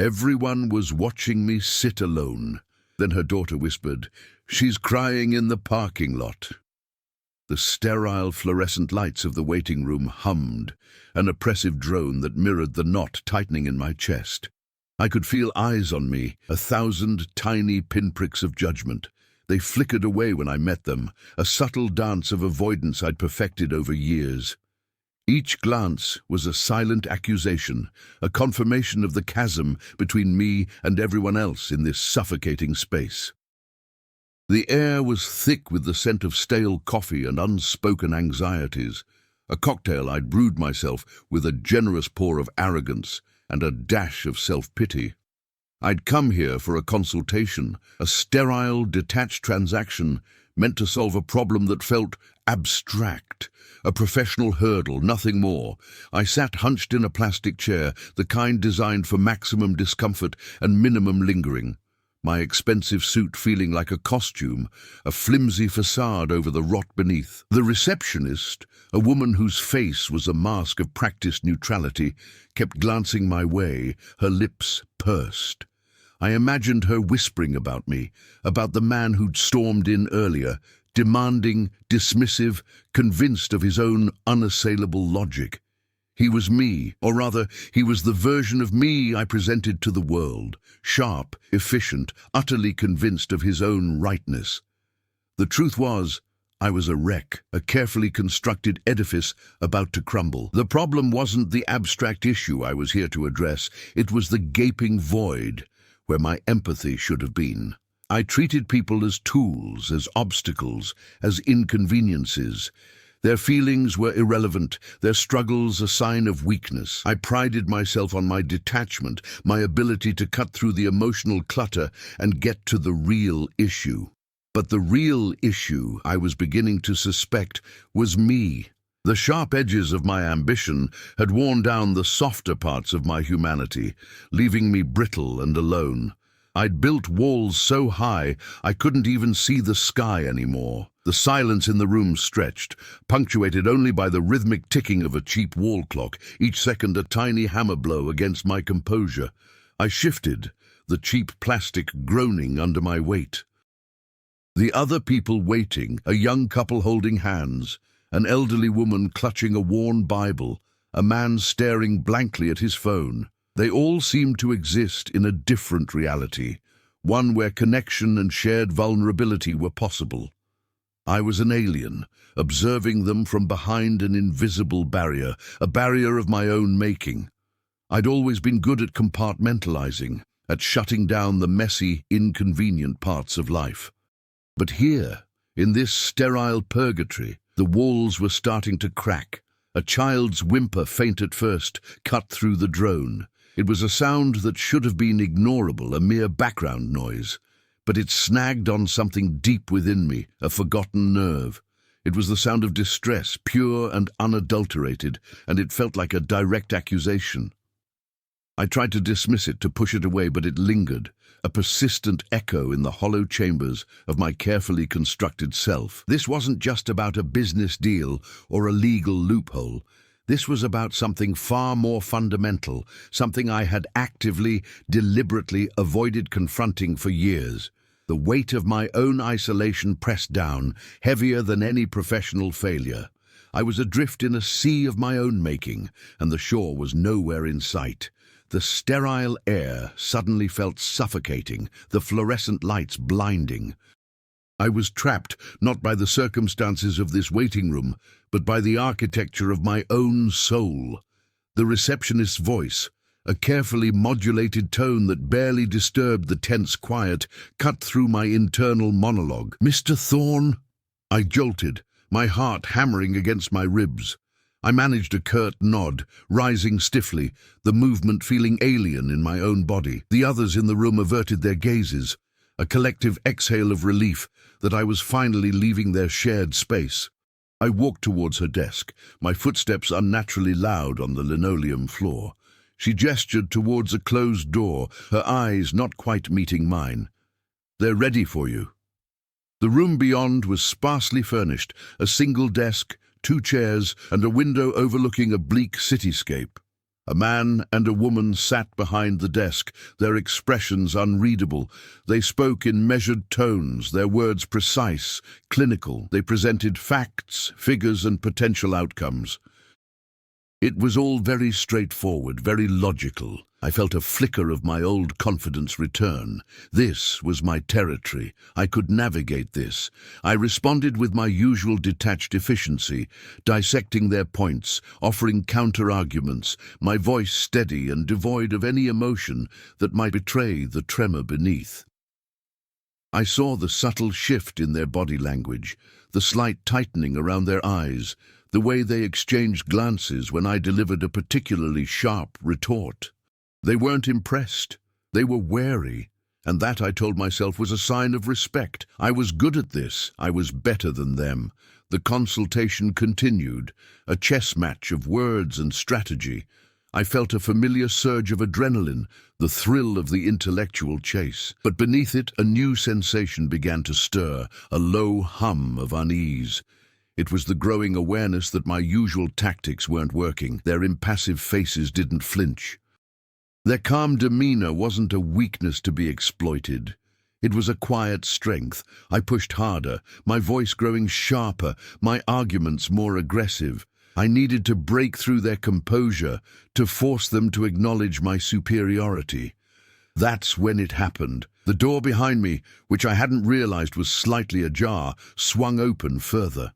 Everyone was watching me sit alone. Then her daughter whispered, "She's crying in the parking lot." The sterile fluorescent lights of the waiting room hummed, an oppressive drone that mirrored the knot tightening in my chest. I could feel eyes on me, 1,000 tiny pinpricks of judgment. They flickered away when I met them, a subtle dance of avoidance I'd perfected over years. Each glance was a silent accusation, a confirmation of the chasm between me and everyone else in this suffocating space. The air was thick with the scent of stale coffee and unspoken anxieties, a cocktail I'd brewed myself with a generous pour of arrogance and a dash of self-pity. I'd come here for a consultation, a sterile, detached transaction meant to solve a problem that felt abstract, a professional hurdle, nothing more. I sat hunched in a plastic chair, the kind designed for maximum discomfort and minimum lingering. My expensive suit feeling like a costume, a flimsy facade over the rot beneath. The receptionist, a woman whose face was a mask of practiced neutrality, kept glancing my way, her lips pursed. I imagined her whispering about me, about the man who'd stormed in earlier, demanding, dismissive, convinced of his own unassailable logic. He was me, or rather, he was the version of me I presented to the world, sharp, efficient, utterly convinced of his own rightness. The truth was, I was a wreck, a carefully constructed edifice about to crumble. The problem wasn't the abstract issue I was here to address, it was the gaping void where my empathy should have been. I treated people as tools, as obstacles, as inconveniences. Their feelings were irrelevant, their struggles a sign of weakness. I prided myself on my detachment, my ability to cut through the emotional clutter and get to the real issue. But the real issue, I was beginning to suspect, was me. The sharp edges of my ambition had worn down the softer parts of my humanity, leaving me brittle and alone. I'd built walls so high I couldn't even see the sky anymore. The silence in the room stretched, punctuated only by the rhythmic ticking of a cheap wall clock, each second a tiny hammer blow against my composure. I shifted, the cheap plastic groaning under my weight. The other people waiting, a young couple holding hands, an elderly woman clutching a worn Bible, a man staring blankly at his phone. They all seemed to exist in a different reality, one where connection and shared vulnerability were possible. I was an alien, observing them from behind an invisible barrier, a barrier of my own making. I'd always been good at compartmentalizing, at shutting down the messy, inconvenient parts of life. But here, in this sterile purgatory, the walls were starting to crack. A child's whimper, faint at first, cut through the drone. It was a sound that should have been ignorable, a mere background noise. But it snagged on something deep within me, a forgotten nerve. It was the sound of distress, pure and unadulterated, and it felt like a direct accusation. I tried to dismiss it, to push it away, but it lingered, a persistent echo in the hollow chambers of my carefully constructed self. This wasn't just about a business deal or a legal loophole. This was about something far more fundamental, something I had actively, deliberately avoided confronting for years. The weight of my own isolation pressed down, heavier than any professional failure. I was adrift in a sea of my own making, and the shore was nowhere in sight. The sterile air suddenly felt suffocating, the fluorescent lights blinding. I was trapped, not by the circumstances of this waiting room, but by the architecture of my own soul. The receptionist's voice, a carefully modulated tone that barely disturbed the tense quiet, cut through my internal monologue. "Mr. Thorne?" I jolted, my heart hammering against my ribs. I managed a curt nod, rising stiffly, the movement feeling alien in my own body. The others in the room averted their gazes, a collective exhale of relief that I was finally leaving their shared space. I walked towards her desk, my footsteps unnaturally loud on the linoleum floor. She gestured towards a closed door, her eyes not quite meeting mine. "They're ready for you." The room beyond was sparsely furnished, a single desk, 2 chairs, and a window overlooking a bleak cityscape. A man and a woman sat behind the desk, their expressions unreadable. They spoke in measured tones, their words precise, clinical. They presented facts, figures, and potential outcomes. It was all very straightforward, very logical. I felt a flicker of my old confidence return. This was my territory. I could navigate this. I responded with my usual detached efficiency, dissecting their points, offering counter-arguments, my voice steady and devoid of any emotion that might betray the tremor beneath. I saw the subtle shift in their body language, the slight tightening around their eyes, the way they exchanged glances when I delivered a particularly sharp retort. They weren't impressed. They were wary, and that, I told myself, was a sign of respect. I was good at this. I was better than them. The consultation continued, a chess match of words and strategy. I felt a familiar surge of adrenaline, the thrill of the intellectual chase. But beneath it, a new sensation began to stir, a low hum of unease. It was the growing awareness that my usual tactics weren't working. Their impassive faces didn't flinch. Their calm demeanor wasn't a weakness to be exploited. It was a quiet strength. I pushed harder, my voice growing sharper, my arguments more aggressive. I needed to break through their composure, to force them to acknowledge my superiority. That's when it happened. The door behind me, which I hadn't realized was slightly ajar, swung open further.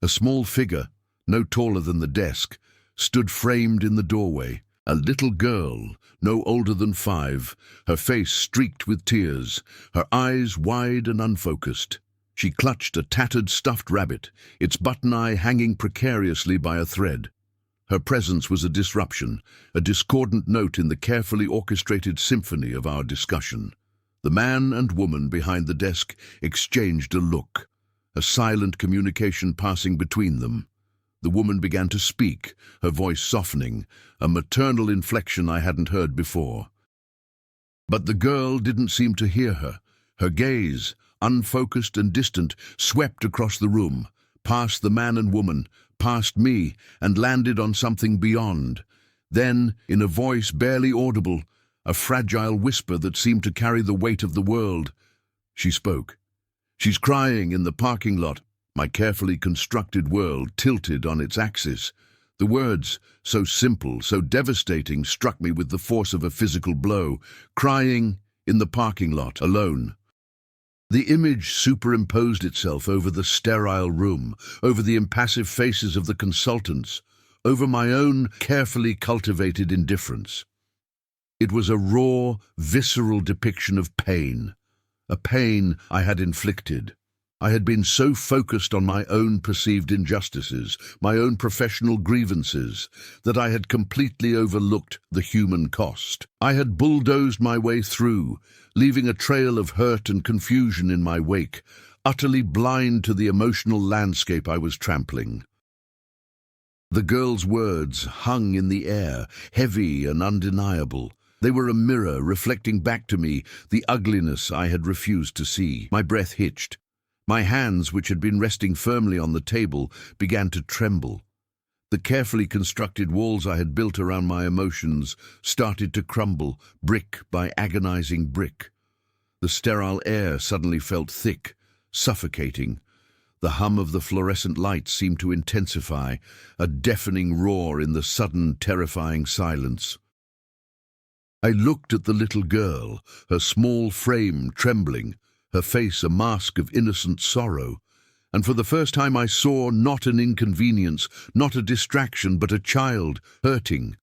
A small figure, no taller than the desk, stood framed in the doorway. A little girl, no older than 5, her face streaked with tears, her eyes wide and unfocused. She clutched a tattered stuffed rabbit, its button eye hanging precariously by a thread. Her presence was a disruption, a discordant note in the carefully orchestrated symphony of our discussion. The man and woman behind the desk exchanged a look, a silent communication passing between them. The woman began to speak, her voice softening, a maternal inflection I hadn't heard before. But the girl didn't seem to hear her. Her gaze, unfocused and distant, swept across the room, past the man and woman, past me, and landed on something beyond. Then, in a voice barely audible, a fragile whisper that seemed to carry the weight of the world, she spoke. "She's crying in the parking lot." My carefully constructed world tilted on its axis. The words, so simple, so devastating, struck me with the force of a physical blow. Crying in the parking lot, alone. The image superimposed itself over the sterile room, over the impassive faces of the consultants, over my own carefully cultivated indifference. It was a raw, visceral depiction of pain, a pain I had inflicted. I had been so focused on my own perceived injustices, my own professional grievances, that I had completely overlooked the human cost. I had bulldozed my way through, leaving a trail of hurt and confusion in my wake, utterly blind to the emotional landscape I was trampling. The girl's words hung in the air, heavy and undeniable. They were a mirror reflecting back to me the ugliness I had refused to see. My breath hitched. My hands, which had been resting firmly on the table, began to tremble. The carefully constructed walls I had built around my emotions started to crumble, brick by agonizing brick. The sterile air suddenly felt thick, suffocating. The hum of the fluorescent lights seemed to intensify, a deafening roar in the sudden, terrifying silence. I looked at the little girl, her small frame trembling, her face a mask of innocent sorrow, and for the first time I saw not an inconvenience, not a distraction, but a child hurting.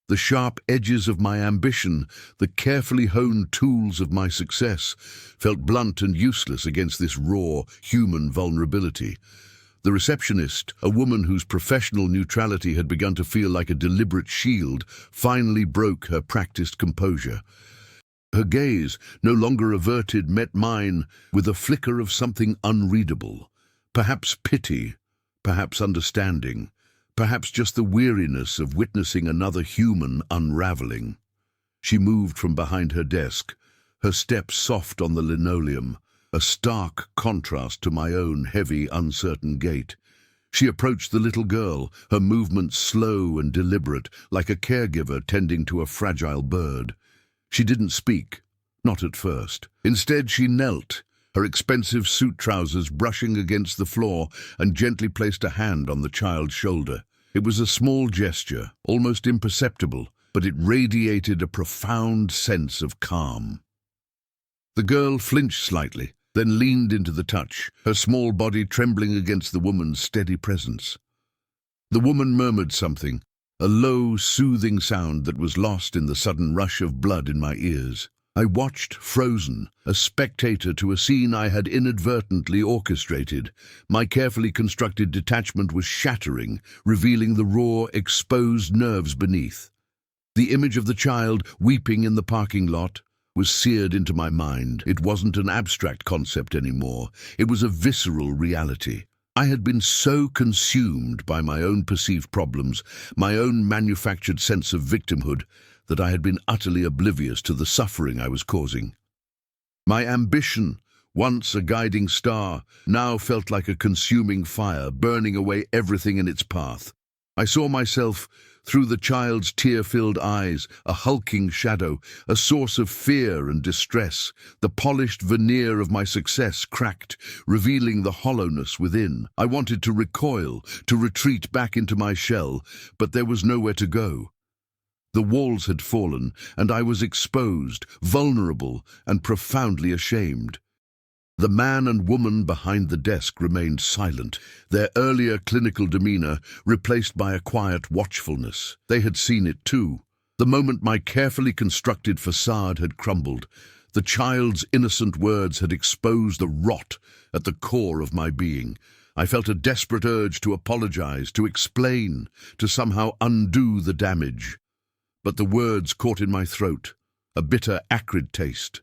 The sharp edges of my ambition, the carefully honed tools of my success, felt blunt and useless against this raw, human vulnerability. The receptionist, a woman whose professional neutrality had begun to feel like a deliberate shield, finally broke her practiced composure. Her gaze, no longer averted, met mine with a flicker of something unreadable. Perhaps pity, perhaps understanding, perhaps just the weariness of witnessing another human unraveling. She moved from behind her desk, her steps soft on the linoleum, a stark contrast to my own heavy, uncertain gait. She approached the little girl, her movements slow and deliberate, like a caregiver tending to a fragile bird. She didn't speak, not at first. Instead, she knelt, her expensive suit trousers brushing against the floor, and gently placed a hand on the child's shoulder. It was a small gesture, almost imperceptible, but it radiated a profound sense of calm. The girl flinched slightly, then leaned into the touch, her small body trembling against the woman's steady presence. The woman murmured something, a low, soothing sound that was lost in the sudden rush of blood in my ears. I watched, frozen, a spectator to a scene I had inadvertently orchestrated. My carefully constructed detachment was shattering, revealing the raw, exposed nerves beneath. The image of the child weeping in the parking lot was seared into my mind. It wasn't an abstract concept anymore. It was a visceral reality. I had been so consumed by my own perceived problems, my own manufactured sense of victimhood, that I had been utterly oblivious to the suffering I was causing. My ambition, once a guiding star, now felt like a consuming fire, burning away everything in its path. I saw myself, through the child's tear-filled eyes, a hulking shadow, a source of fear and distress. The polished veneer of my success cracked, revealing the hollowness within. I wanted to recoil, to retreat back into my shell, but there was nowhere to go. The walls had fallen, and I was exposed, vulnerable, and profoundly ashamed. The man and woman behind the desk remained silent, their earlier clinical demeanor replaced by a quiet watchfulness. They had seen it too. The moment my carefully constructed facade had crumbled, the child's innocent words had exposed the rot at the core of my being. I felt a desperate urge to apologize, to explain, to somehow undo the damage. But the words caught in my throat, a bitter, acrid taste.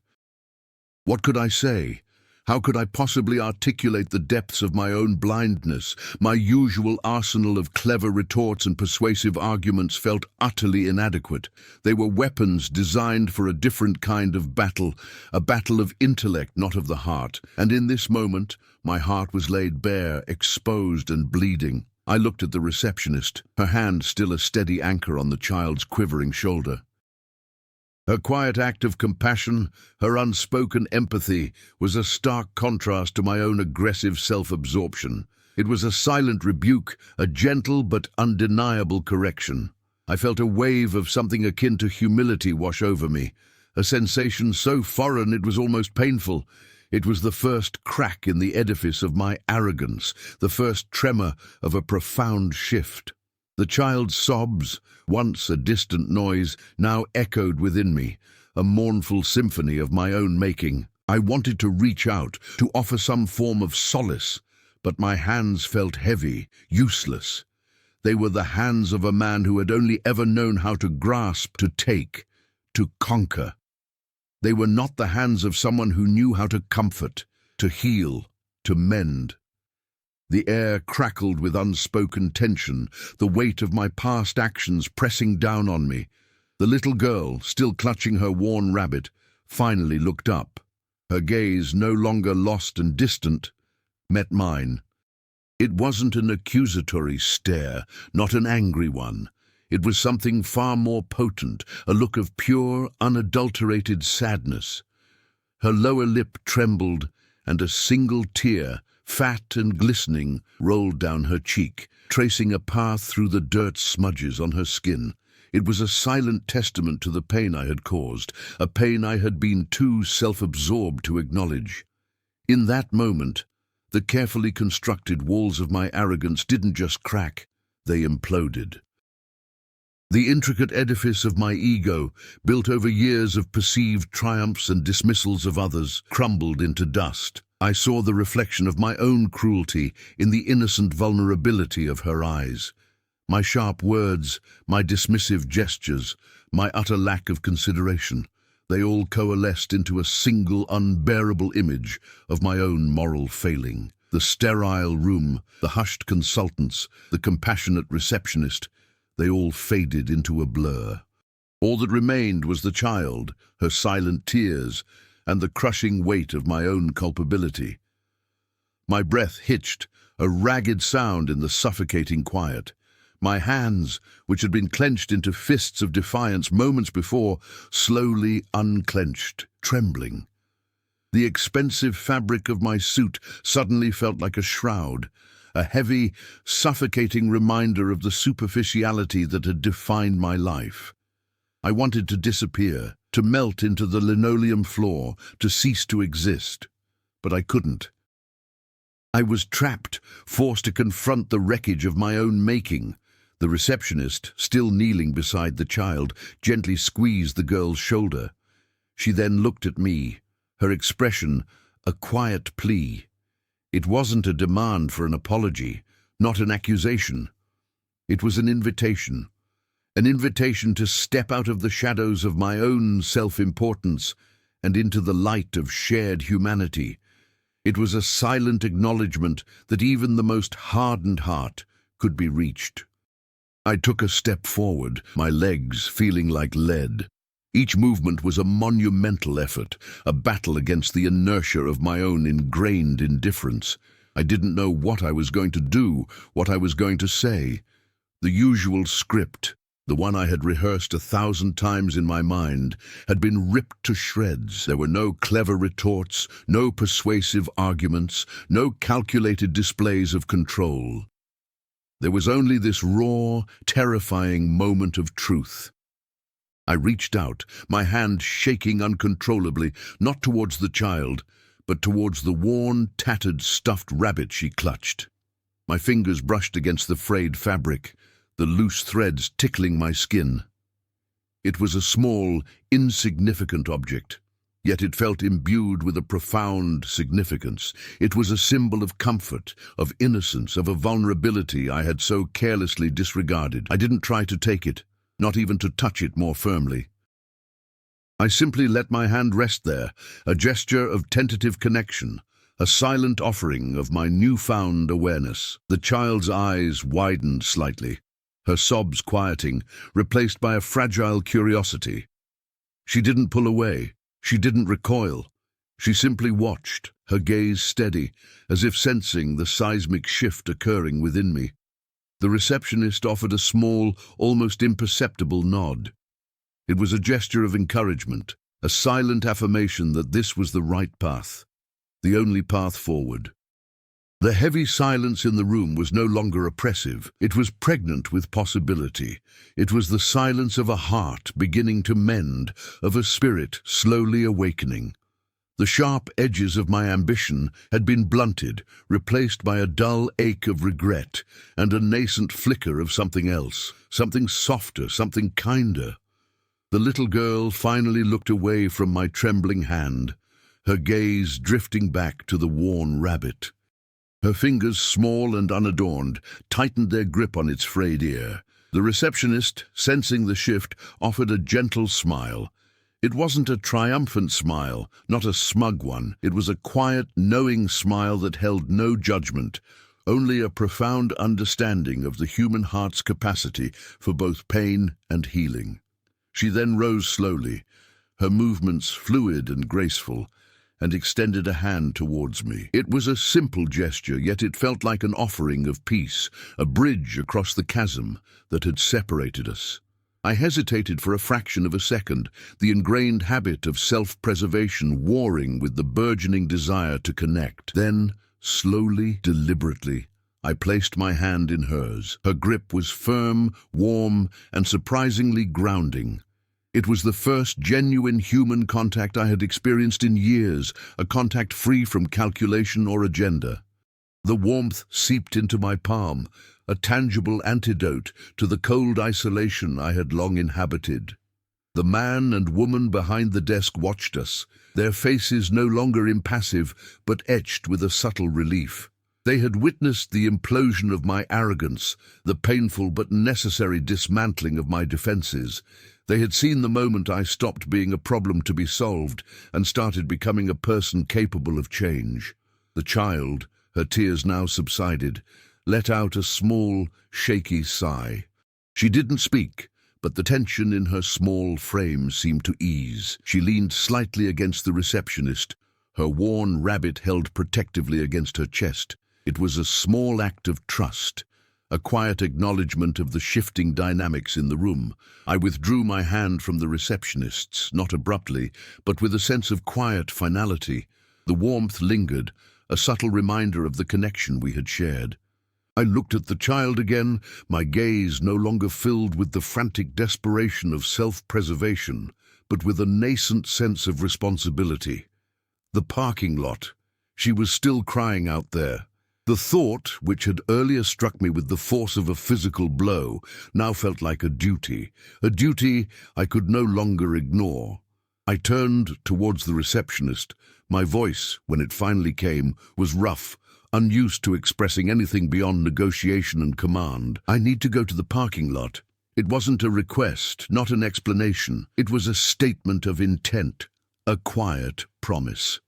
What could I say? How could I possibly articulate the depths of my own blindness? My usual arsenal of clever retorts and persuasive arguments felt utterly inadequate. They were weapons designed for a different kind of battle, a battle of intellect, not of the heart. And in this moment, my heart was laid bare, exposed and bleeding. I looked at the receptionist, her hand still a steady anchor on the child's quivering shoulder. Her quiet act of compassion, her unspoken empathy, was a stark contrast to my own aggressive self-absorption. It was a silent rebuke, a gentle but undeniable correction. I felt a wave of something akin to humility wash over me, a sensation so foreign it was almost painful. It was the first crack in the edifice of my arrogance, the first tremor of a profound shift. The child's sobs, once a distant noise, now echoed within me, a mournful symphony of my own making. I wanted to reach out, to offer some form of solace, but my hands felt heavy, useless. They were the hands of a man who had only ever known how to grasp, to take, to conquer. They were not the hands of someone who knew how to comfort, to heal, to mend. The air crackled with unspoken tension, the weight of my past actions pressing down on me. The little girl, still clutching her worn rabbit, finally looked up. Her gaze, no longer lost and distant, met mine. It wasn't an accusatory stare, not an angry one. It was something far more potent, a look of pure, unadulterated sadness. Her lower lip trembled, and a single tear, fat and glistening, rolled down her cheek, tracing a path through the dirt smudges on her skin. It was a silent testament to the pain I had caused, a pain I had been too self-absorbed to acknowledge. In that moment, the carefully constructed walls of my arrogance didn't just crack, they imploded. The intricate edifice of my ego, built over years of perceived triumphs and dismissals of others, crumbled into dust. I saw the reflection of my own cruelty in the innocent vulnerability of her eyes. My sharp words, my dismissive gestures, my utter lack of consideration, they all coalesced into a single unbearable image of my own moral failing. The sterile room, the hushed consultants, the compassionate receptionist, they all faded into a blur. All that remained was the child, her silent tears, and the crushing weight of my own culpability. My breath hitched, a ragged sound in the suffocating quiet. My hands, which had been clenched into fists of defiance moments before, slowly unclenched, trembling. The expensive fabric of my suit suddenly felt like a shroud, a heavy, suffocating reminder of the superficiality that had defined my life. I wanted to disappear, to melt into the linoleum floor, to cease to exist. But I couldn't. I was trapped, forced to confront the wreckage of my own making. The receptionist, still kneeling beside the child, gently squeezed the girl's shoulder. She then looked at me, her expression a quiet plea. It wasn't a demand for an apology, not an accusation. It was an invitation to step out of the shadows of my own self-importance and into the light of shared humanity. It was a silent acknowledgement that even the most hardened heart could be reached. I took a step forward, my legs feeling like lead. Each movement was a monumental effort, a battle against the inertia of my own ingrained indifference. I didn't know what I was going to do, what I was going to say. The usual script, the one I had rehearsed 1,000 times in my mind, had been ripped to shreds. There were no clever retorts, no persuasive arguments, no calculated displays of control. There was only this raw, terrifying moment of truth. I reached out, my hand shaking uncontrollably, not towards the child, but towards the worn, tattered, stuffed rabbit she clutched. My fingers brushed against the frayed fabric, the loose threads tickling my skin. It was a small, insignificant object, yet it felt imbued with a profound significance. It was a symbol of comfort, of innocence, of a vulnerability I had so carelessly disregarded. I didn't try to take it, not even to touch it more firmly. I simply let my hand rest there, a gesture of tentative connection, a silent offering of my newfound awareness. The child's eyes widened slightly, her sobs quieting, replaced by a fragile curiosity. She didn't pull away, she didn't recoil. She simply watched, her gaze steady, as if sensing the seismic shift occurring within me. The receptionist offered a small, almost imperceptible nod. It was a gesture of encouragement, a silent affirmation that this was the right path, the only path forward. The heavy silence in the room was no longer oppressive. It was pregnant with possibility. It was the silence of a heart beginning to mend, of a spirit slowly awakening. The sharp edges of my ambition had been blunted, replaced by a dull ache of regret and a nascent flicker of something else, something softer, something kinder. The little girl finally looked away from my trembling hand, her gaze drifting back to the worn rabbit. Her fingers, small and unadorned, tightened their grip on its frayed ear. The receptionist, sensing the shift, offered a gentle smile. It wasn't a triumphant smile, not a smug one. It was a quiet, knowing smile that held no judgment, only a profound understanding of the human heart's capacity for both pain and healing. She then rose slowly, her movements fluid and graceful, and extended a hand towards me. It was a simple gesture, yet it felt like an offering of peace, a bridge across the chasm that had separated us. I hesitated for a fraction of a second, the ingrained habit of self-preservation warring with the burgeoning desire to connect. Then, slowly, deliberately, I placed my hand in hers. Her grip was firm, warm, and surprisingly grounding. It was the first genuine human contact I had experienced in years, a contact free from calculation or agenda. The warmth seeped into my palm, a tangible antidote to the cold isolation I had long inhabited. The man and woman behind the desk watched us, their faces no longer impassive, but etched with a subtle relief. They had witnessed the implosion of my arrogance, the painful but necessary dismantling of my defenses. They had seen the moment I stopped being a problem to be solved and started becoming a person capable of change. The child, her tears now subsided, let out a small, shaky sigh. She didn't speak, but the tension in her small frame seemed to ease. She leaned slightly against the receptionist, her worn rabbit held protectively against her chest. It was a small act of trust, a quiet acknowledgement of the shifting dynamics in the room. I withdrew my hand from the receptionist's, not abruptly, but with a sense of quiet finality. The warmth lingered, a subtle reminder of the connection we had shared. I looked at the child again, my gaze no longer filled with the frantic desperation of self-preservation, but with a nascent sense of responsibility. The parking lot. She was still crying out there. The thought, which had earlier struck me with the force of a physical blow, now felt like a duty I could no longer ignore. I turned towards the receptionist. My voice, when it finally came, was rough, unused to expressing anything beyond negotiation and command. "I need to go to the parking lot." It wasn't a request, not an explanation. It was a statement of intent, a quiet promise.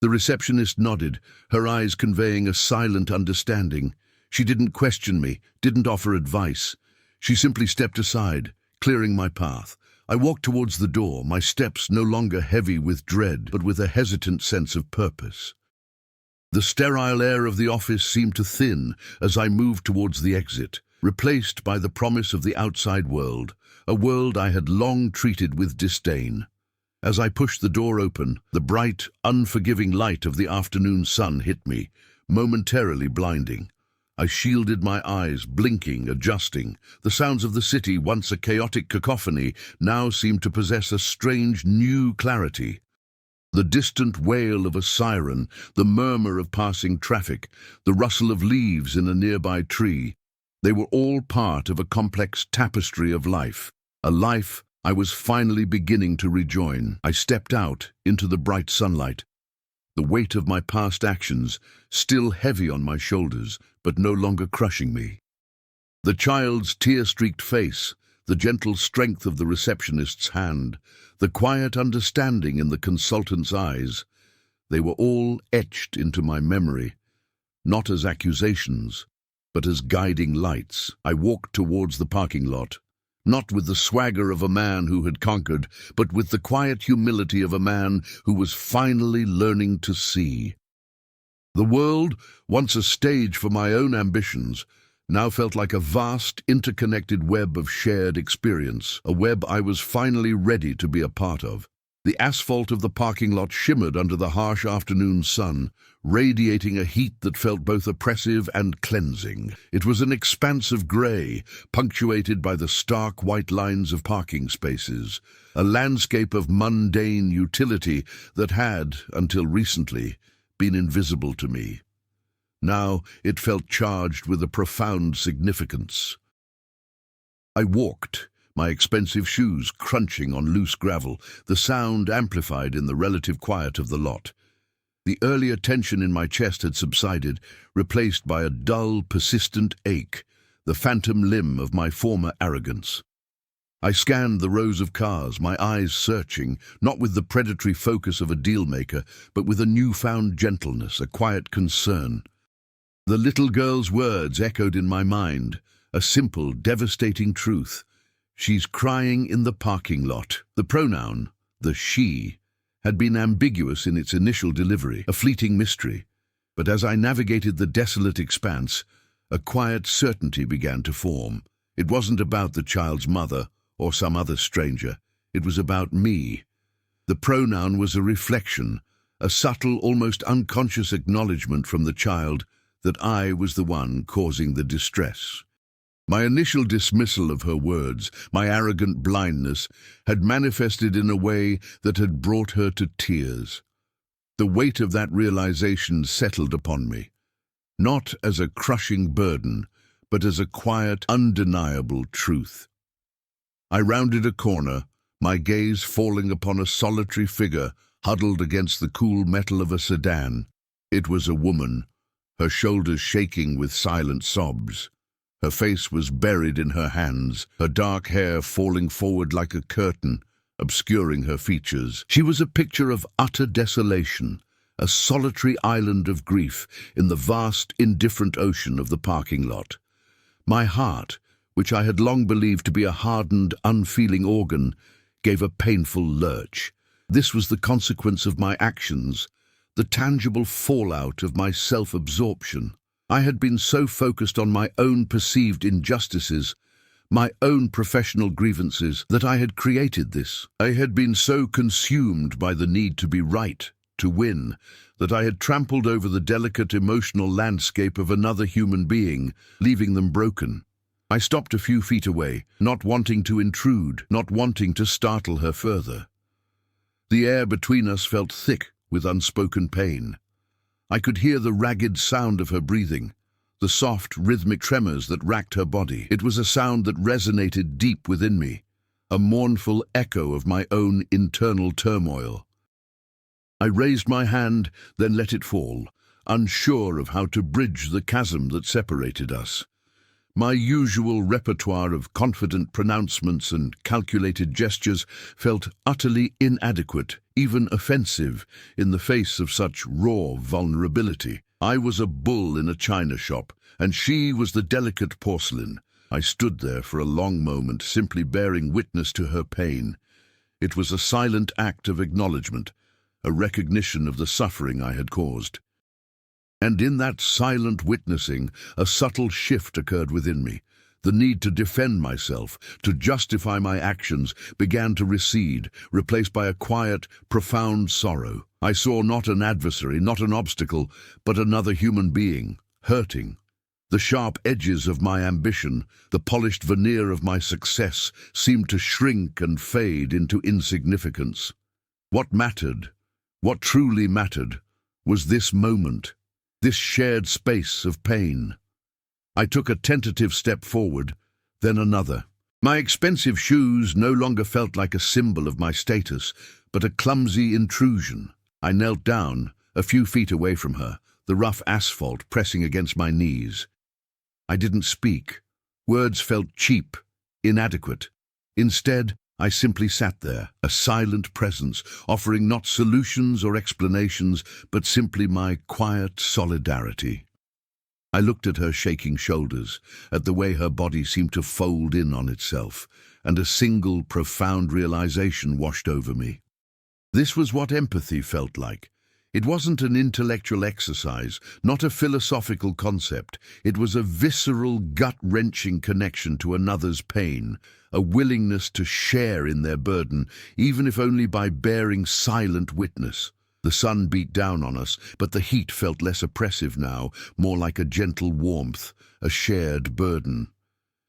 The receptionist nodded, her eyes conveying a silent understanding. She didn't question me, didn't offer advice. She simply stepped aside, clearing my path. I walked towards the door, my steps no longer heavy with dread, but with a hesitant sense of purpose. The sterile air of the office seemed to thin as I moved towards the exit, replaced by the promise of the outside world, a world I had long treated with disdain. As I pushed the door open, the bright, unforgiving light of the afternoon sun hit me, momentarily blinding. I shielded my eyes, blinking, adjusting. The sounds of the city, once a chaotic cacophony, now seemed to possess a strange, new clarity. The distant wail of a siren, the murmur of passing traffic, the rustle of leaves in a nearby tree, they were all part of a complex tapestry of life, a life I was finally beginning to rejoin. I stepped out into the bright sunlight, the weight of my past actions still heavy on my shoulders, but no longer crushing me. The child's tear-streaked face, the gentle strength of the receptionist's hand, the quiet understanding in the consultant's eyes, they were all etched into my memory, not as accusations, but as guiding lights. I walked towards the parking lot, not with the swagger of a man who had conquered, but with the quiet humility of a man who was finally learning to see. The world, once a stage for my own ambitions, now felt like a vast, interconnected web of shared experience, a web I was finally ready to be a part of. The asphalt of the parking lot shimmered under the harsh afternoon sun, radiating a heat that felt both oppressive and cleansing. It was an expanse of grey, punctuated by the stark white lines of parking spaces, a landscape of mundane utility that had, until recently, been invisible to me. Now it felt charged with a profound significance. I walked, my expensive shoes crunching on loose gravel, the sound amplified in the relative quiet of the lot. The earlier tension in my chest had subsided, replaced by a dull, persistent ache, the phantom limb of my former arrogance. I scanned the rows of cars, my eyes searching, not with the predatory focus of a deal-maker, but with a newfound gentleness, a quiet concern. The little girl's words echoed in my mind, a simple, devastating truth. "She's crying in the parking lot." The pronoun, the she, had been ambiguous in its initial delivery, a fleeting mystery. But as I navigated the desolate expanse, a quiet certainty began to form. It wasn't about the child's mother or some other stranger. It was about me. The pronoun was a reflection, a subtle, almost unconscious acknowledgement from the child that I was the one causing the distress. My initial dismissal of her words, my arrogant blindness, had manifested in a way that had brought her to tears. The weight of that realization settled upon me, not as a crushing burden, but as a quiet, undeniable truth. I rounded a corner, my gaze falling upon a solitary figure huddled against the cool metal of a sedan. It was a woman, her shoulders shaking with silent sobs. Her face was buried in her hands, her dark hair falling forward like a curtain, obscuring her features. She was a picture of utter desolation, a solitary island of grief in the vast, indifferent ocean of the parking lot. My heart, which I had long believed to be a hardened, unfeeling organ, gave a painful lurch. This was the consequence of my actions, the tangible fallout of my self-absorption. I had been so focused on my own perceived injustices, my own professional grievances, that I had created this. I had been so consumed by the need to be right, to win, that I had trampled over the delicate emotional landscape of another human being, leaving them broken. I stopped a few feet away, not wanting to intrude, not wanting to startle her further. The air between us felt thick with unspoken pain. I could hear the ragged sound of her breathing, the soft, rhythmic tremors that racked her body. It was a sound that resonated deep within me, a mournful echo of my own internal turmoil. I raised my hand, then let it fall, unsure of how to bridge the chasm that separated us. My usual repertoire of confident pronouncements and calculated gestures felt utterly inadequate, even offensive, in the face of such raw vulnerability. I was a bull in a china shop, and she was the delicate porcelain. I stood there for a long moment, simply bearing witness to her pain. It was a silent act of acknowledgement, a recognition of the suffering I had caused. And in that silent witnessing, a subtle shift occurred within me. The need to defend myself, to justify my actions, began to recede, replaced by a quiet, profound sorrow. I saw not an adversary, not an obstacle, but another human being, hurting. The sharp edges of my ambition, the polished veneer of my success, seemed to shrink and fade into insignificance. What mattered, what truly mattered, was this moment, this shared space of pain. I took a tentative step forward, then another. My expensive shoes no longer felt like a symbol of my status, but a clumsy intrusion. I knelt down, a few feet away from her, the rough asphalt pressing against my knees. I didn't speak. Words felt cheap, inadequate. Instead, I simply sat there, a silent presence, offering not solutions or explanations, but simply my quiet solidarity. I looked at her shaking shoulders, at the way her body seemed to fold in on itself, and a single profound realization washed over me. This was what empathy felt like. It wasn't an intellectual exercise, not a philosophical concept. It was a visceral, gut-wrenching connection to another's pain, a willingness to share in their burden, even if only by bearing silent witness. The sun beat down on us, but the heat felt less oppressive now, more like a gentle warmth, a shared burden.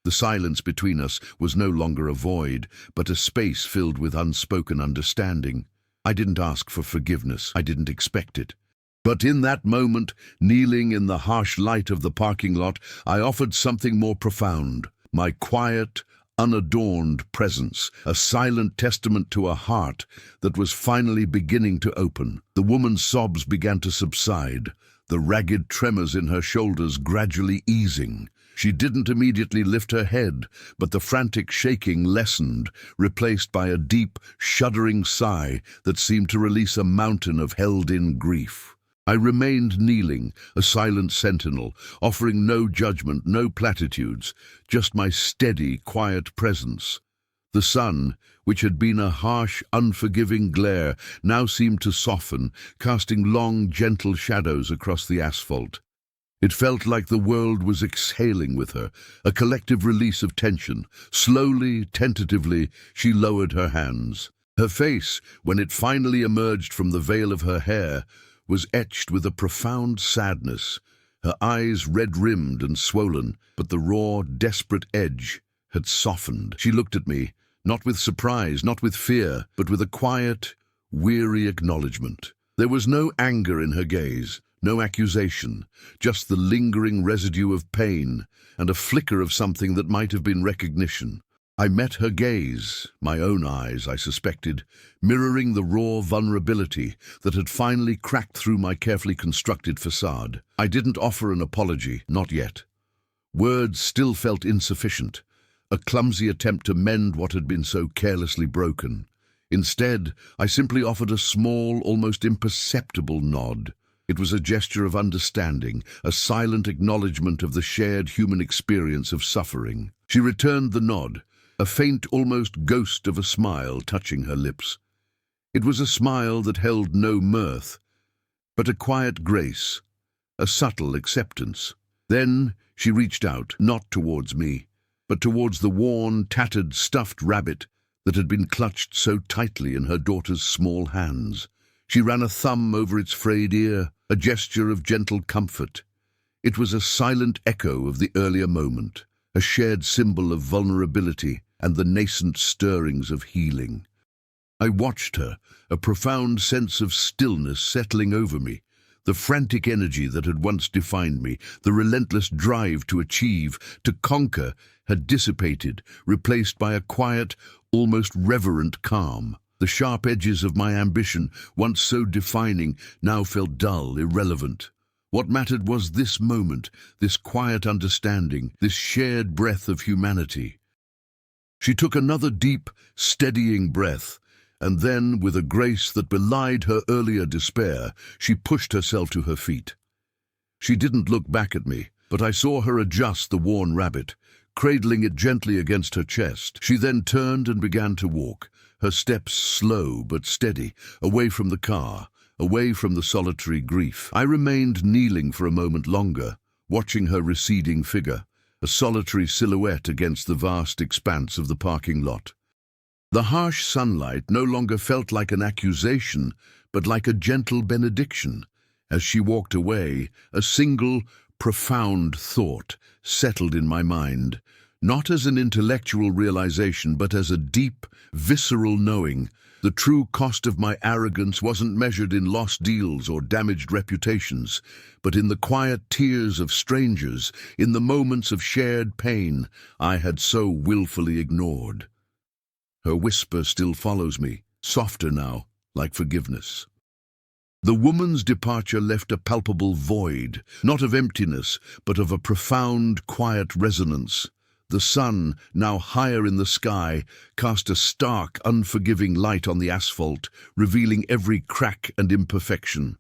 The silence between us was no longer a void, but a space filled with unspoken understanding. I didn't ask for forgiveness. I didn't expect it. But in that moment, kneeling in the harsh light of the parking lot, I offered something more profound. My quiet, unadorned presence, a silent testament to a heart that was finally beginning to open. The woman's sobs began to subside, the ragged tremors in her shoulders gradually easing. She didn't immediately lift her head, but the frantic shaking lessened, replaced by a deep, shuddering sigh that seemed to release a mountain of held-in grief. I remained kneeling, a silent sentinel, offering no judgment, no platitudes, just my steady, quiet presence. The sun, which had been a harsh, unforgiving glare, now seemed to soften, casting long, gentle shadows across the asphalt. It felt like the world was exhaling with her, a collective release of tension. Slowly, tentatively, she lowered her hands. Her face, when it finally emerged from the veil of her hair, was etched with a profound sadness, her eyes red-rimmed and swollen, but the raw, desperate edge had softened. She looked at me, not with surprise, not with fear, but with a quiet, weary acknowledgement. There was no anger in her gaze, no accusation, just the lingering residue of pain and a flicker of something that might have been recognition. I met her gaze, my own eyes, I suspected, mirroring the raw vulnerability that had finally cracked through my carefully constructed facade. I didn't offer an apology, not yet. Words still felt insufficient, a clumsy attempt to mend what had been so carelessly broken. Instead, I simply offered a small, almost imperceptible nod. It was a gesture of understanding, a silent acknowledgement of the shared human experience of suffering. She returned the nod, a faint, almost ghost of a smile touching her lips. It was a smile that held no mirth, but a quiet grace, a subtle acceptance. Then she reached out, not towards me, but towards the worn, tattered, stuffed rabbit that had been clutched so tightly in her daughter's small hands. She ran a thumb over its frayed ear, a gesture of gentle comfort. It was a silent echo of the earlier moment, a shared symbol of vulnerability and the nascent stirrings of healing. I watched her, a profound sense of stillness settling over me. The frantic energy that had once defined me, the relentless drive to achieve, to conquer, had dissipated, replaced by a quiet, almost reverent calm. The sharp edges of my ambition, once so defining, now felt dull, irrelevant. What mattered was this moment, this quiet understanding, this shared breath of humanity. She took another deep, steadying breath, and then, with a grace that belied her earlier despair, she pushed herself to her feet. She didn't look back at me, but I saw her adjust the worn rabbit, cradling it gently against her chest. She then turned and began to walk, her steps slow but steady, away from the car, away from the solitary grief. I remained kneeling for a moment longer, watching her receding figure, a solitary silhouette against the vast expanse of the parking lot. The harsh sunlight no longer felt like an accusation, but like a gentle benediction. As she walked away, a single, profound thought settled in my mind, not as an intellectual realization, but as a deep, visceral knowing. The true cost of my arrogance wasn't measured in lost deals or damaged reputations, but in the quiet tears of strangers, in the moments of shared pain I had so willfully ignored. Her whisper still follows me, softer now, like forgiveness. The woman's departure left a palpable void, not of emptiness, but of a profound, quiet resonance. The sun, now higher in the sky, cast a stark, unforgiving light on the asphalt, revealing every crack and imperfection.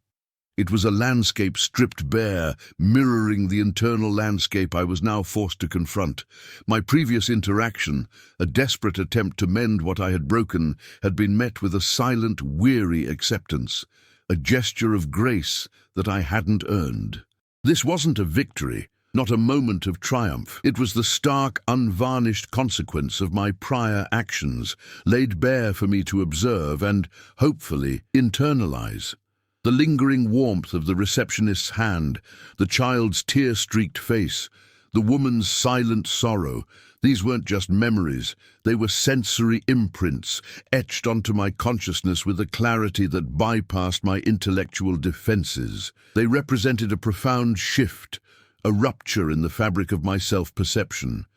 It was a landscape stripped bare, mirroring the internal landscape I was now forced to confront. My previous interaction, a desperate attempt to mend what I had broken, had been met with a silent, weary acceptance, a gesture of grace that I hadn't earned. This wasn't a victory, not a moment of triumph. It was the stark, unvarnished consequence of my prior actions, laid bare for me to observe and, hopefully, internalize. The lingering warmth of the receptionist's hand, the child's tear-streaked face, the woman's silent sorrow, these weren't just memories, they were sensory imprints, etched onto my consciousness with a clarity that bypassed my intellectual defenses. They represented a profound shift, a rupture in the fabric of my self-perception.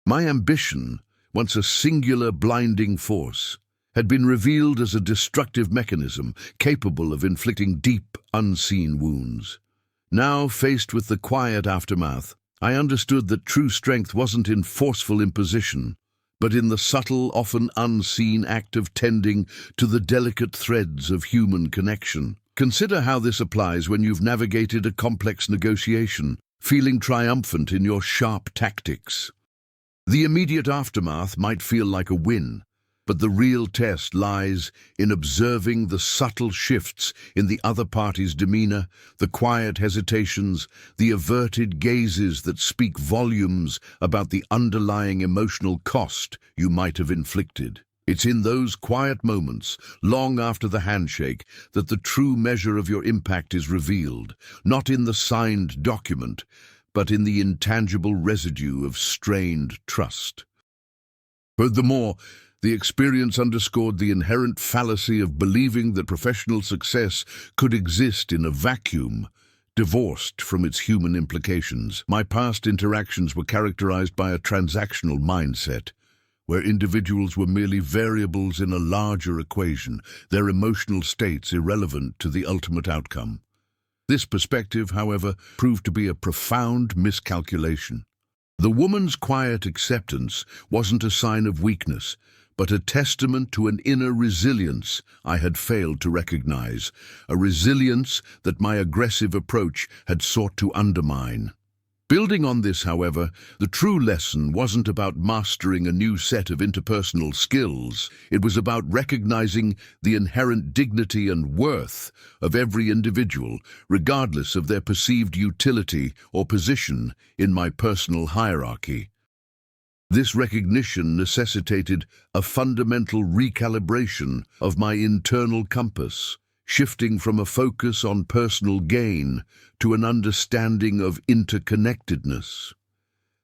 My ambition, once a singular blinding force, had been revealed as a destructive mechanism capable of inflicting deep, unseen wounds. Now, faced with the quiet aftermath, I understood that true strength wasn't in forceful imposition, but in the subtle, often unseen act of tending to the delicate threads of human connection. Consider how this applies when you've navigated a complex negotiation, feeling triumphant in your sharp tactics. The immediate aftermath might feel like a win, but the real test lies in observing the subtle shifts in the other party's demeanor, the quiet hesitations, the averted gazes that speak volumes about the underlying emotional cost you might have inflicted. It's in those quiet moments, long after the handshake, that the true measure of your impact is revealed, not in the signed document, but in the intangible residue of strained trust. Furthermore, the experience underscored the inherent fallacy of believing that professional success could exist in a vacuum, divorced from its human implications. My past interactions were characterized by a transactional mindset, where individuals were merely variables in a larger equation, their emotional states irrelevant to the ultimate outcome. This perspective, however, proved to be a profound miscalculation. The woman's quiet acceptance wasn't a sign of weakness, but a testament to an inner resilience I had failed to recognize, a resilience that my aggressive approach had sought to undermine. Building on this, however, the true lesson wasn't about mastering a new set of interpersonal skills. It was about recognizing the inherent dignity and worth of every individual, regardless of their perceived utility or position in my personal hierarchy. This recognition necessitated a fundamental recalibration of my internal compass, shifting from a focus on personal gain to an understanding of interconnectedness.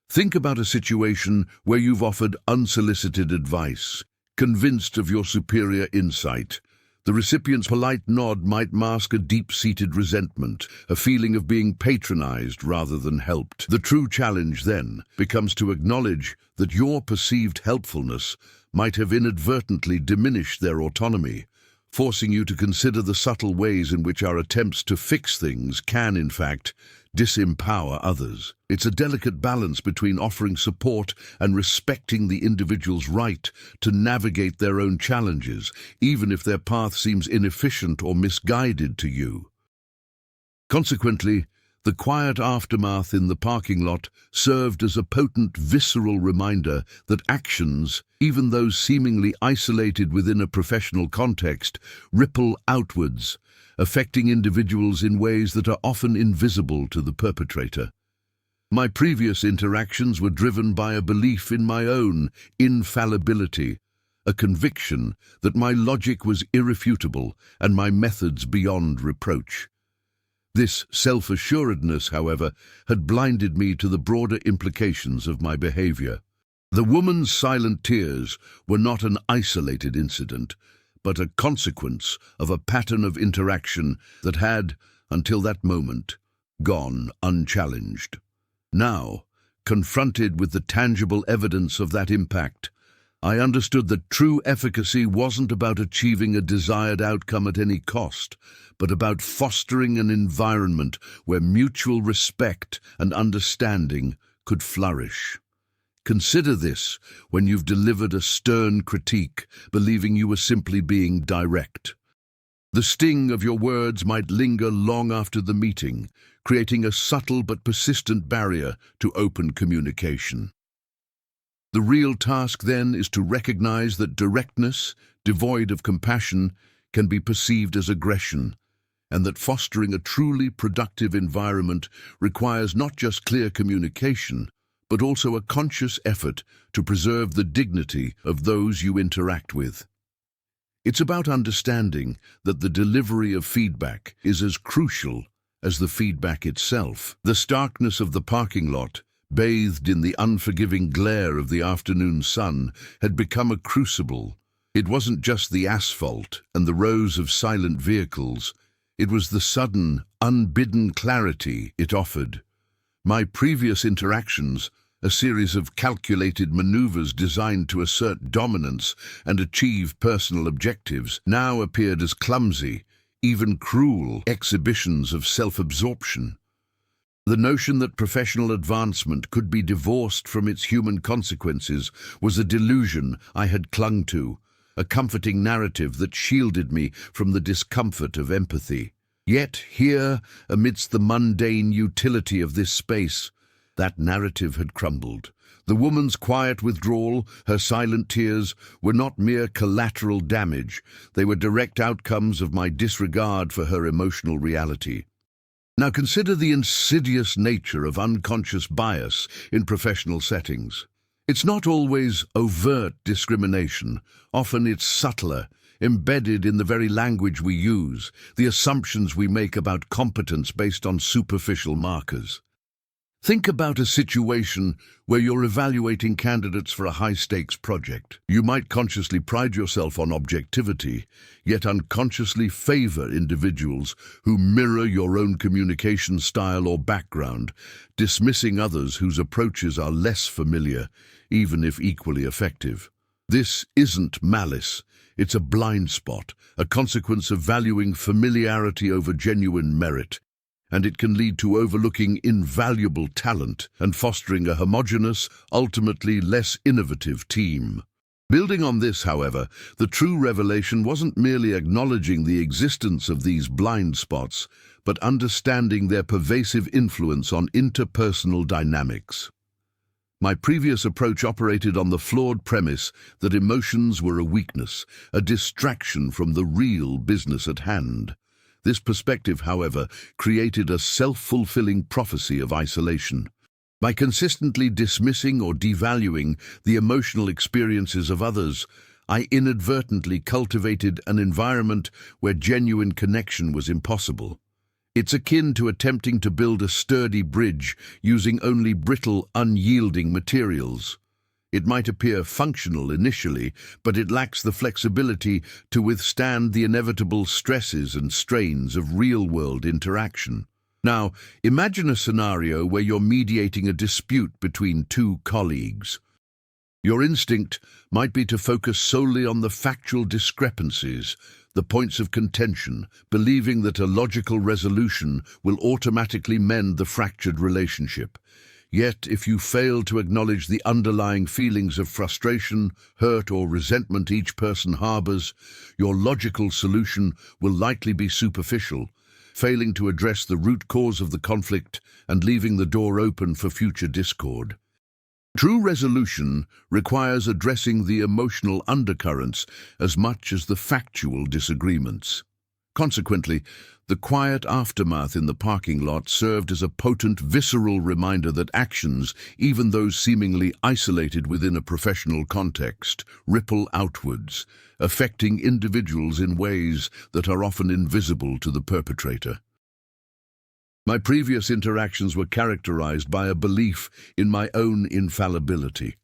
Think about a situation where you've offered unsolicited advice, convinced of your superior insight. The recipient's polite nod might mask a deep-seated resentment, a feeling of being patronized rather than helped. The true challenge, then, becomes to acknowledge that your perceived helpfulness might have inadvertently diminished their autonomy, forcing you to consider the subtle ways in which our attempts to fix things can, in fact, disempower others. It's a delicate balance between offering support and respecting the individual's right to navigate their own challenges, even if their path seems inefficient or misguided to you. Consequently, the quiet aftermath in the parking lot served as a potent, visceral reminder that actions, even those seemingly isolated within a professional context, ripple outwards, affecting individuals in ways that are often invisible to the perpetrator. My previous interactions were driven by a belief in my own infallibility, a conviction that my logic was irrefutable and my methods beyond reproach. This self-assuredness, however, had blinded me to the broader implications of my behavior. The woman's silent tears were not an isolated incident, but a consequence of a pattern of interaction that had, until that moment, gone unchallenged. Now, confronted with the tangible evidence of that impact, I understood that true efficacy wasn't about achieving a desired outcome at any cost, but about fostering an environment where mutual respect and understanding could flourish. Consider this when you've delivered a stern critique, believing you were simply being direct. The sting of your words might linger long after the meeting, creating a subtle but persistent barrier to open communication. The real task, then, is to recognize that directness, devoid of compassion, can be perceived as aggression, and that fostering a truly productive environment requires not just clear communication, but also a conscious effort to preserve the dignity of those you interact with. It's about understanding that the delivery of feedback is as crucial as the feedback itself. The starkness of the parking lot, bathed in the unforgiving glare of the afternoon sun, had become a crucible. It wasn't just the asphalt and the rows of silent vehicles. It was the sudden, unbidden clarity it offered. My previous interactions, a series of calculated maneuvers designed to assert dominance and achieve personal objectives, now appeared as clumsy, even cruel exhibitions of self-absorption. The notion that professional advancement could be divorced from its human consequences was a delusion I had clung to, a comforting narrative that shielded me from the discomfort of empathy. Yet here, amidst the mundane utility of this space, that narrative had crumbled. The woman's quiet withdrawal, her silent tears, were not mere collateral damage. They were direct outcomes of my disregard for her emotional reality. Now consider the insidious nature of unconscious bias in professional settings. It's not always overt discrimination. Often it's subtler, embedded in the very language we use, the assumptions we make about competence based on superficial markers. Think about a situation where you're evaluating candidates for a high-stakes project. You might consciously pride yourself on objectivity, yet unconsciously favor individuals who mirror your own communication style or background, dismissing others whose approaches are less familiar, even if equally effective. This isn't malice. It's a blind spot, a consequence of valuing familiarity over genuine merit, and it can lead to overlooking invaluable talent and fostering a homogeneous, ultimately less innovative team. Building on this, however, the true revelation wasn't merely acknowledging the existence of these blind spots, but understanding their pervasive influence on interpersonal dynamics. My previous approach operated on the flawed premise that emotions were a weakness, a distraction from the real business at hand. This perspective, however, created a self-fulfilling prophecy of isolation. By consistently dismissing or devaluing the emotional experiences of others, I inadvertently cultivated an environment where genuine connection was impossible. It's akin to attempting to build a sturdy bridge using only brittle, unyielding materials. It might appear functional initially, but it lacks the flexibility to withstand the inevitable stresses and strains of real-world interaction. Now, imagine a scenario where you're mediating a dispute between two colleagues. Your instinct might be to focus solely on the factual discrepancies, the points of contention, believing that a logical resolution will automatically mend the fractured relationship. Yet, if you fail to acknowledge the underlying feelings of frustration, hurt, or resentment each person harbors, your logical solution will likely be superficial, failing to address the root cause of the conflict and leaving the door open for future discord. True resolution requires addressing the emotional undercurrents as much as the factual disagreements. Consequently, the quiet aftermath in the parking lot served as a potent, visceral reminder that actions, even those seemingly isolated within a professional context, ripple outwards, affecting individuals in ways that are often invisible to the perpetrator. My previous interactions were characterized by a belief in my own infallibility,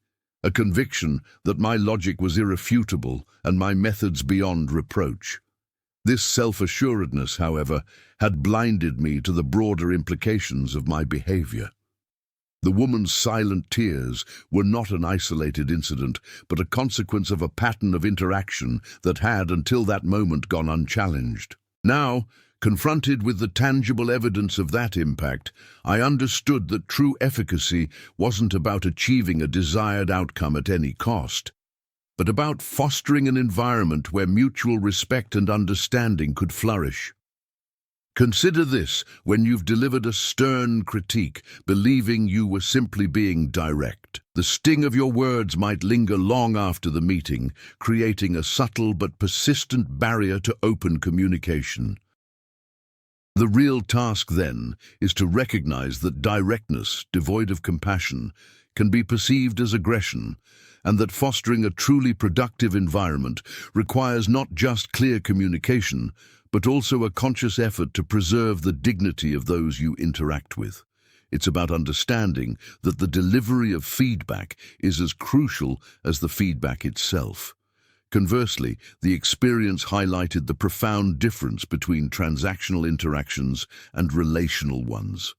a conviction that my logic was irrefutable and my methods beyond reproach. This self-assuredness, however, had blinded me to the broader implications of my behavior. The woman's silent tears were not an isolated incident, but a consequence of a pattern of interaction that had, until that moment, gone unchallenged. Now, confronted with the tangible evidence of that impact, I understood that true efficacy wasn't about achieving a desired outcome at any cost, but about fostering an environment where mutual respect and understanding could flourish. Consider this when you've delivered a stern critique, believing you were simply being direct. The sting of your words might linger long after the meeting, creating a subtle but persistent barrier to open communication. The real task, then, is to recognize that directness, devoid of compassion, can be perceived as aggression, and that fostering a truly productive environment requires not just clear communication, but also a conscious effort to preserve the dignity of those you interact with. It's about understanding that the delivery of feedback is as crucial as the feedback itself. Conversely, the experience highlighted the profound difference between transactional interactions and relational ones.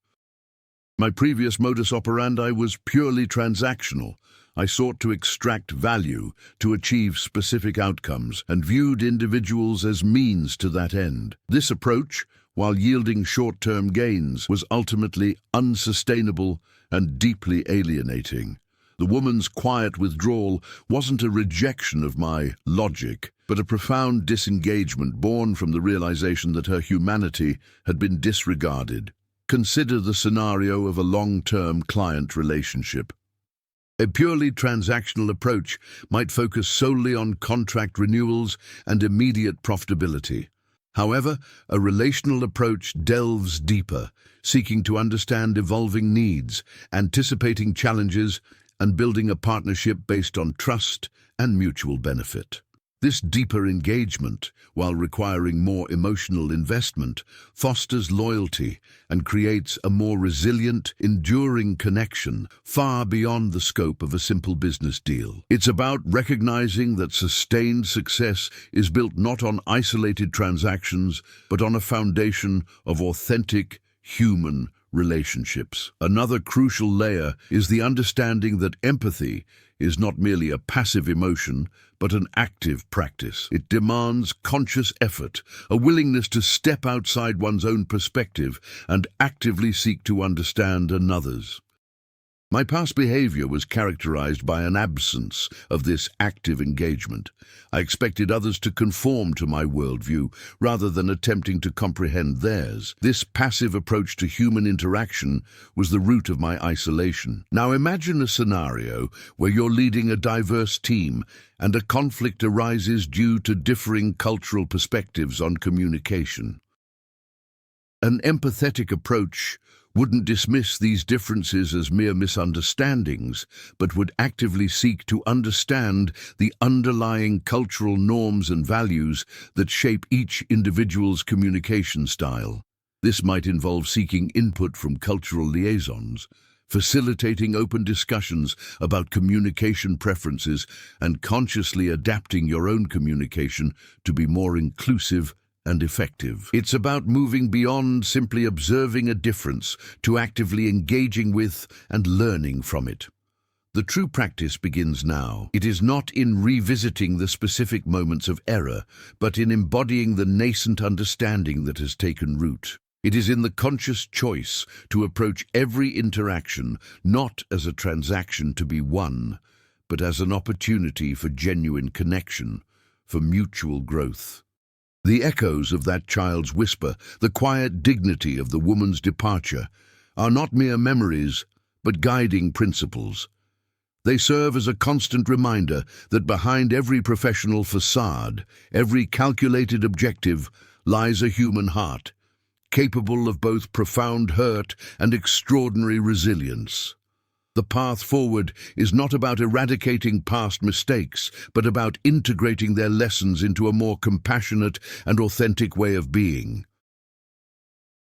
My previous modus operandi was purely transactional. I sought to extract value, to achieve specific outcomes, and viewed individuals as means to that end. This approach, while yielding short-term gains, was ultimately unsustainable and deeply alienating. The woman's quiet withdrawal wasn't a rejection of my logic, but a profound disengagement born from the realization that her humanity had been disregarded. Consider the scenario of a long-term client relationship. A purely transactional approach might focus solely on contract renewals and immediate profitability. However, a relational approach delves deeper, seeking to understand evolving needs, anticipating challenges, and building a partnership based on trust and mutual benefit. This deeper engagement, while requiring more emotional investment, fosters loyalty and creates a more resilient, enduring connection far beyond the scope of a simple business deal. It's about recognizing that sustained success is built not on isolated transactions, but on a foundation of authentic, human relationships. Another crucial layer is the understanding that empathy is not merely a passive emotion, but an active practice. It demands conscious effort, a willingness to step outside one's own perspective and actively seek to understand another's. My past behavior was characterized by an absence of this active engagement. I expected others to conform to my worldview rather than attempting to comprehend theirs. This passive approach to human interaction was the root of my isolation. Now imagine a scenario where you're leading a diverse team and a conflict arises due to differing cultural perspectives on communication. An empathetic approach wouldn't dismiss these differences as mere misunderstandings, but would actively seek to understand the underlying cultural norms and values that shape each individual's communication style. This might involve seeking input from cultural liaisons, facilitating open discussions about communication preferences, and consciously adapting your own communication to be more inclusive and effective. It's about moving beyond simply observing a difference to actively engaging with and learning from it. The true practice begins now. It is not in revisiting the specific moments of error, but in embodying the nascent understanding that has taken root. It is in the conscious choice to approach every interaction not as a transaction to be won, but as an opportunity for genuine connection, for mutual growth. The echoes of that child's whisper, the quiet dignity of the woman's departure, are not mere memories, but guiding principles. They serve as a constant reminder that behind every professional facade, every calculated objective, lies a human heart, capable of both profound hurt and extraordinary resilience. The path forward is not about eradicating past mistakes, but about integrating their lessons into a more compassionate and authentic way of being.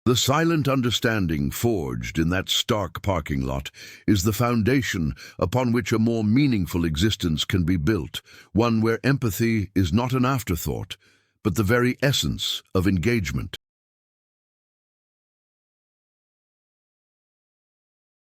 The silent understanding forged in that stark parking lot is the foundation upon which a more meaningful existence can be built, one where empathy is not an afterthought, but the very essence of engagement.